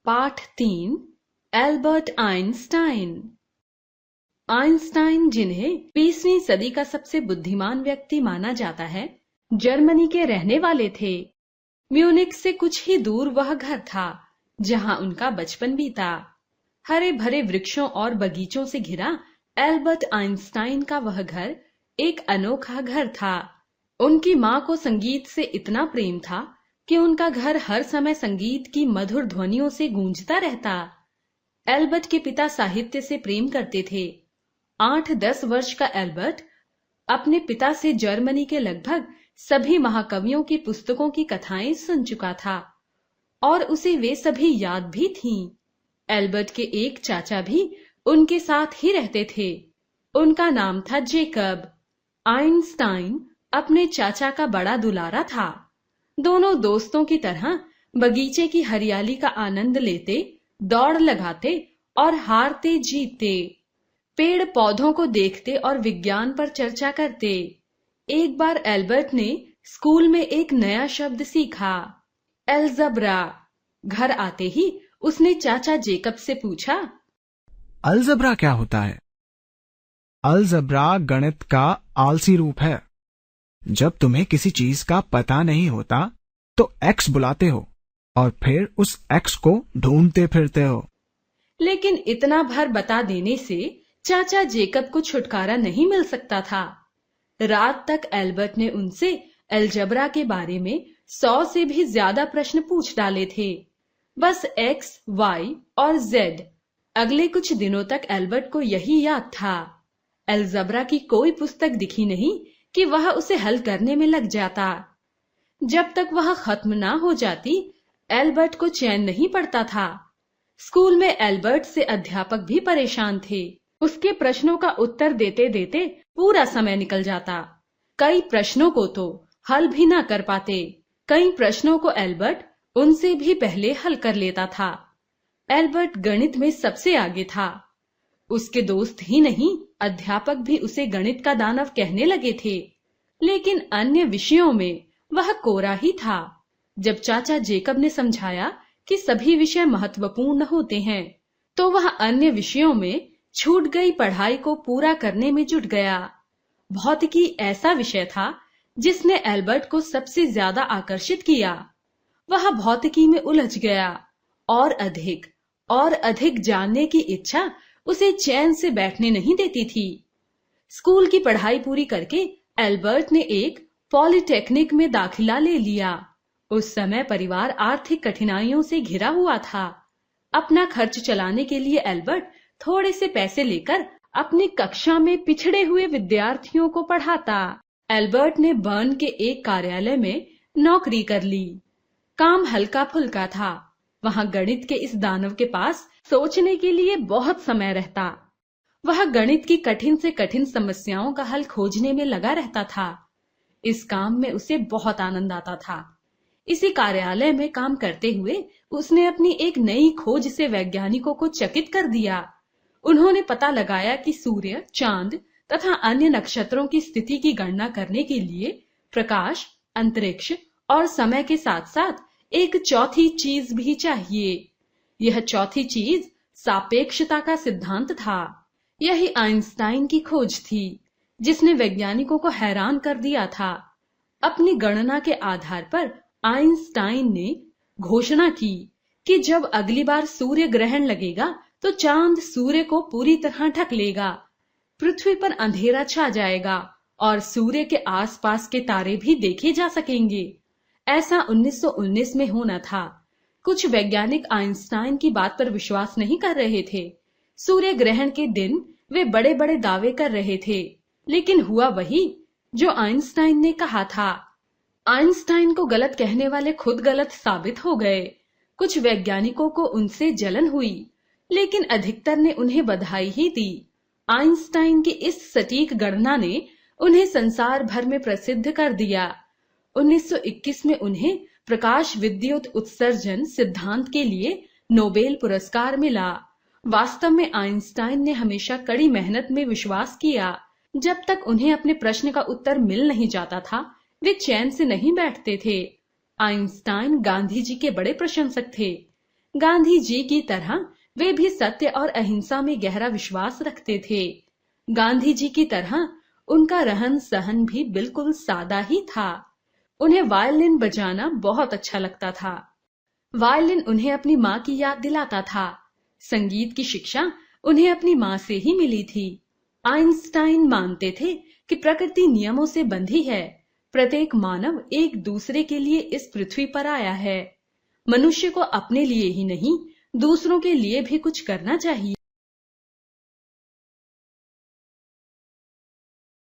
पाठ 3 Albert Einstein. Einstein, जिन्हें 20वीं सदी का सबसे बुद्धिमान व्यक्ति माना जाता है, जर्मनी के रहने वाले थे। म्यूनिख से कुछ ही दूर वह घर था जहां उनका बचपन बीता। हरे भरे वृक्षों और बगीचों से घिरा एल्बर्ट आइंस्टाइन का वह घर एक अनोखा घर था। उनकी मां को संगीत से इतना प्रेम था कि उनका घर हर समय संगीत की मधुर ध्वनियों से गूंजता रहता। एल्बर्ट के पिता साहित्य से प्रेम करते थे। 8-10 वर्ष का एल्बर्ट अपने पिता से जर्मनी के लगभग सभी महाकवियों की पुस्तकों की कथाएं सुन चुका था और उसे वे सभी याद भी थीं। एल्बर्ट के एक चाचा भी उनके साथ ही रहते थे। उनका नाम था जेकब। आइंस्टाइन अपने चाचा का बड़ा दुलारा था। दोनों दोस्तों की तरह बगीचे की हरियाली का आनंद लेते, दौड़ लगाते और हारते जीतते। पेड़ पौधों को देखते और विज्ञान पर चर्चा करते। एक बार एल्बर्ट ने स्कूल में एक नया शब्द सीखा, अलजबरा। घर आते ही उसने चाचा जेकब से पूछा, अलजबरा क्या होता है? अलजबरा गणित का आलसी रूप है। जब तुम्हें किसी चीज का पता नहीं होता तो एक्स बुलाते हो और फिर उस एक्स को ढूंढते फिरते हो। लेकिन इतना भर बता देने से चाचा जेकब को छुटकारा नहीं मिल सकता था। रात तक एल्बर्ट ने उनसे अलजबरा के बारे में 100 से भी ज्यादा प्रश्न पूछ डाले थे। बस एक्स, वाई और जेड। अगले कुछ दिनों तक एल्बर्ट को यही याद था। अलजबरा की कोई पुस्तक दिखी नहीं कि वह उसे हल करने में लग जाता। जब तक वह खत्म ना हो जाती, एल्बर्ट को चैन नहीं पड़ता था। स्कूल में एल्बर्ट से अध्यापक भी परेशान थे। उसके प्रश्नों का उत्तर देते देते पूरा समय निकल जाता। कई प्रश्नों को तो हल भी ना कर पाते। कई प्रश्नों को एल्बर्ट उनसे भी पहले हल कर लेता था। एल्बर्ट गणित में सबसे आगे था। उसके दोस्त ही नहीं, अध्यापक भी उसे गणित का दानव कहने लगे थे। लेकिन अन्य विषयों में वह कोरा ही था। जब चाचा जेकब ने समझाया कि सभी विषय महत्वपूर्ण होते हैं, तो वह अन्य विषयों में छूट गई पढ़ाई को पूरा करने में जुट गया। भौतिकी ऐसा विषय था जिसने एल्बर्ट को सबसे ज्यादा आकर्षित किया। वह भौतिकी में उलझ गया और अधिक जानने की इच्छा उसे चैन से बैठने नहीं देती थी। स्कूल की पढ़ाई पूरी करके एल्बर्ट ने एक पॉलिटेक्निक में दाखिला ले लिया। उस समय परिवार आर्थिक कठिनाइयों से घिरा हुआ था। अपना खर्च चलाने के लिए एल्बर्ट थोड़े से पैसे लेकर अपनी कक्षा में पिछड़े हुए विद्यार्थियों को पढ़ाता। एल्बर्ट ने बर्न के एक कार्यालय में नौकरी कर ली। काम हल्का फुल्का था। वहां गणित के इस दानव के पास सोचने के लिए बहुत समय रहता। वह गणित की कठिन से कठिन समस्याओं का हल खोजने में लगा रहता था। इस काम में उसे बहुत आनंद आता था। इसी कार्यालय में काम करते हुए उसने अपनी एक नई खोज से वैज्ञानिकों को चकित कर दिया। उन्होंने पता लगाया कि सूर्य, चांद तथा अन्य नक्षत्रों की स्थिति की गणना करने के लिए प्रकाश, अंतरिक्ष और समय के साथ साथ एक चौथी चीज भी चाहिए। यह चौथी चीज सापेक्षता का सिद्धांत था। यही आइंस्टाइन की खोज थी जिसने वैज्ञानिकों को हैरान कर दिया था। अपनी गणना के आधार पर आइंस्टाइन ने घोषणा की कि जब अगली बार सूर्य ग्रहण लगेगा तो चांद सूर्य को पूरी तरह ढक लेगा, पृथ्वी पर अंधेरा छा जाएगा और सूर्य के आसपास के तारे भी देखे जा सकेंगे। ऐसा 1919 में होना था। कुछ वैज्ञानिक आइंस्टाइन की बात पर विश्वास नहीं कर रहे थे। सूर्य ग्रहण के दिन वे बड़े बड़े दावे कर रहे थे, लेकिन हुआ वही जो आइंस्टाइन ने कहा था। आइंस्टाइन को गलत कहने वाले खुद गलत साबित हो गए। कुछ वैज्ञानिकों को उनसे जलन हुई, लेकिन अधिकतर ने उन्हें बधाई ही दी। आइंस्टाइन की इस सटीक गणना ने उन्हें संसार भर में प्रसिद्ध कर दिया। 1921 में उन्हें प्रकाश विद्युत उत्सर्जन सिद्धांत के लिए नोबेल पुरस्कार मिला। वास्तव में आइंस्टाइन ने हमेशा कड़ी मेहनत में विश्वास किया। जब तक उन्हें अपने प्रश्न का उत्तर मिल नहीं जाता था, वे चैन से नहीं बैठते थे। आइंस्टाइन गांधी जी के बड़े प्रशंसक थे। गांधी जी की तरह वे भी सत्य और अहिंसा में गहरा विश्वास रखते थे। गांधी जी की तरह उनका रहन सहन भी बिल्कुल सादा ही था। उन्हें वायलिन बजाना बहुत अच्छा लगता था। वायलिन उन्हें अपनी माँ की याद दिलाता था। संगीत की शिक्षा उन्हें अपनी माँ से ही मिली थी। आइंस्टाइन मानते थे कि प्रकृति नियमों से बंधी है। प्रत्येक मानव एक दूसरे के लिए इस पृथ्वी पर आया है। मनुष्य को अपने लिए ही नहीं, दूसरों के लिए भी कुछ करना चाहिए।